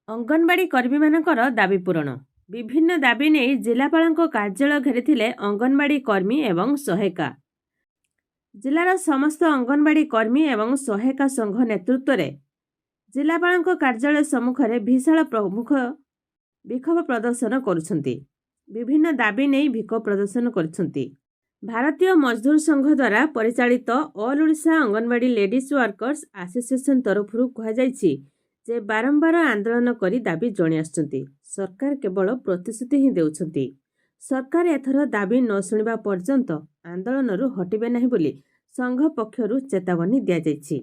ଅଙ୍ଗନବାଡ଼ି କର୍ମୀମାନଙ୍କର ଦାବି ପୂରଣ। ବିଭିନ୍ନ ଦାବି ନେଇ ଜିଲ୍ଲାପାଳଙ୍କ କାର୍ଯ୍ୟାଳୟ ଘେରିଥିଲେ ଅଙ୍ଗନବାଡ଼ି କର୍ମୀ ଏବଂ ସହାୟିକା। ଜିଲ୍ଲାର ସମସ୍ତ ଅଙ୍ଗନବାଡ଼ି କର୍ମୀ ଏବଂ ସହାୟିକା ସଂଘ ନେତୃତ୍ୱରେ ଜିଲ୍ଲାପାଳଙ୍କ କାର୍ଯ୍ୟାଳୟ ସମ୍ମୁଖରେ ବିଶାଳ ବିକ୍ଷୋଭ ପ୍ରଦର୍ଶନ କରୁଛନ୍ତି। ବିଭିନ୍ନ ଦାବି ନେଇ ବିକ୍ଷୋଭ ପ୍ରଦର୍ଶନ କରୁଛନ୍ତି। ଭାରତୀୟ ମଜଦୁର ସଂଘ ଦ୍ୱାରା ପରିଚାଳିତ all Odisha Anganwadi ladies workers association ତରଫରୁ କୁହାଯାଇଛି ଯେ ବାରମ୍ବାର ଆନ୍ଦୋଳନ କରି ଦାବି ଜଣାଇ ଆସୁଛନ୍ତି। ସରକାର କେବଳ ପ୍ରତିଶ୍ରୁତି ହିଁ ଦେଉଛନ୍ତି। ସରକାର ଏଥର ଦାବି ନ ଶୁଣିବା ପର୍ଯ୍ୟନ୍ତ ଆନ୍ଦୋଳନରୁ ହଟିବେ ନାହିଁ ବୋଲି ସଂଘ ପକ୍ଷରୁ ଚେତାବନୀ ଦିଆଯାଇଛି।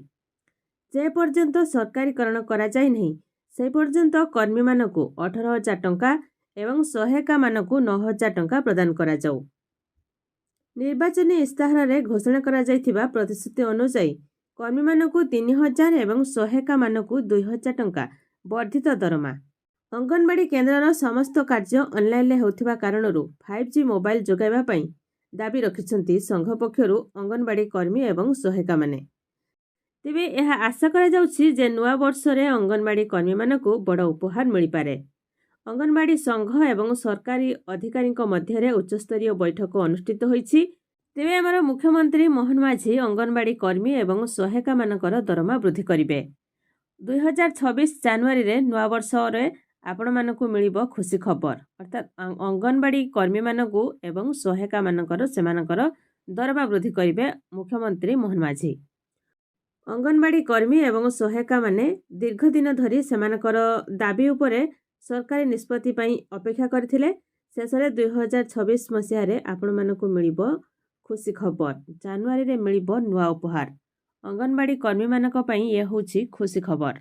ଯେ ପର୍ଯ୍ୟନ୍ତ ସରକାରୀକରଣ କରାଯାଇ ନାହିଁ ସେ ପର୍ଯ୍ୟନ୍ତ କର୍ମୀମାନଙ୍କୁ 18,000 ଟଙ୍କା ଏବଂ ସହାୟିକାମାନଙ୍କୁ 9,000 ଟଙ୍କା ପ୍ରଦାନ କରାଯାଉ। ନିର୍ବାଚନୀ ଇସ୍ତାହାରରେ ଘୋଷଣା କରାଯାଇଥିବା ପ୍ରତିଶ୍ରୁତି ଅନୁଯାୟୀ କର୍ମୀମାନଙ୍କୁ 3,000 ଏବଂ ସହାୟିକାମାନଙ୍କୁ 2,000 ଟଙ୍କା ବର୍ଦ୍ଧିତ ଦରମା। ଅଙ୍ଗନବାଡ଼ି କେନ୍ଦ୍ରର ସମସ୍ତ କାର୍ଯ୍ୟ ଅନଲାଇନ୍ରେ ହେଉଥିବା କାରଣରୁ 5G ମୋବାଇଲ ଯୋଗାଇବା ପାଇଁ ଦାବି ରଖିଛନ୍ତି ସଂଘ ପକ୍ଷରୁ ଅଙ୍ଗନବାଡ଼ି କର୍ମୀ ଏବଂ ସହାୟିକାମାନେ। ତେବେ ଏହା ଆଶା କରାଯାଉଛି ଯେ ନୂଆ ବର୍ଷରେ ଅଙ୍ଗନବାଡ଼ି କର୍ମୀମାନଙ୍କୁ ବଡ଼ ଉପହାର ମିଳିପାରେ। ଅଙ୍ଗନବାଡ଼ି ସଂଘ ଏବଂ ସରକାରୀ ଅଧିକାରୀଙ୍କ ମଧ୍ୟରେ ଉଚ୍ଚସ୍ତରୀୟ ବୈଠକ ଅନୁଷ୍ଠିତ ହୋଇଛି। ତେବେ ଆମର ମୁଖ୍ୟମନ୍ତ୍ରୀ ମୋହନ ମାଝୀ ଅଙ୍ଗନବାଡ଼ି କର୍ମୀ ଏବଂ ସହାୟିକାମାନଙ୍କର ଦରମା ବୃଦ୍ଧି କରିବେ। 2026 ଜାନୁଆରୀରେ ନୂଆବର୍ଷରେ ଆପଣମାନଙ୍କୁ ମିଳିବ ଖୁସି ଖବର, ଅର୍ଥାତ୍ ଅଙ୍ଗନବାଡ଼ି କର୍ମୀମାନଙ୍କୁ ଏବଂ ସହାୟିକାମାନଙ୍କର ସେମାନଙ୍କର ଦରମା ବୃଦ୍ଧି କରିବେ ମୁଖ୍ୟମନ୍ତ୍ରୀ ମୋହନ ମାଝୀ। ଅଙ୍ଗନବାଡ଼ି କର୍ମୀ ଏବଂ ସହାୟିକାମାନେ ଦୀର୍ଘ ଦିନ ଧରି ସେମାନଙ୍କର ଦାବି ଉପରେ ସରକାରୀ ନିଷ୍ପତ୍ତି ପାଇଁ ଅପେକ୍ଷା କରିଥିଲେ। ଶେଷରେ 2026 ମସିହାରେ ଆପଣମାନଙ୍କୁ ମିଳିବ ଖୁସି ଖବର। ଜାନୁଆରୀରେ ମିଳିବ ନୂଆ ଉପହାର। ଅଙ୍ଗନବାଡ଼ି କର୍ମୀମାନଙ୍କ ପାଇଁ ଏ ହେଉଛି ଖୁସି ଖବର।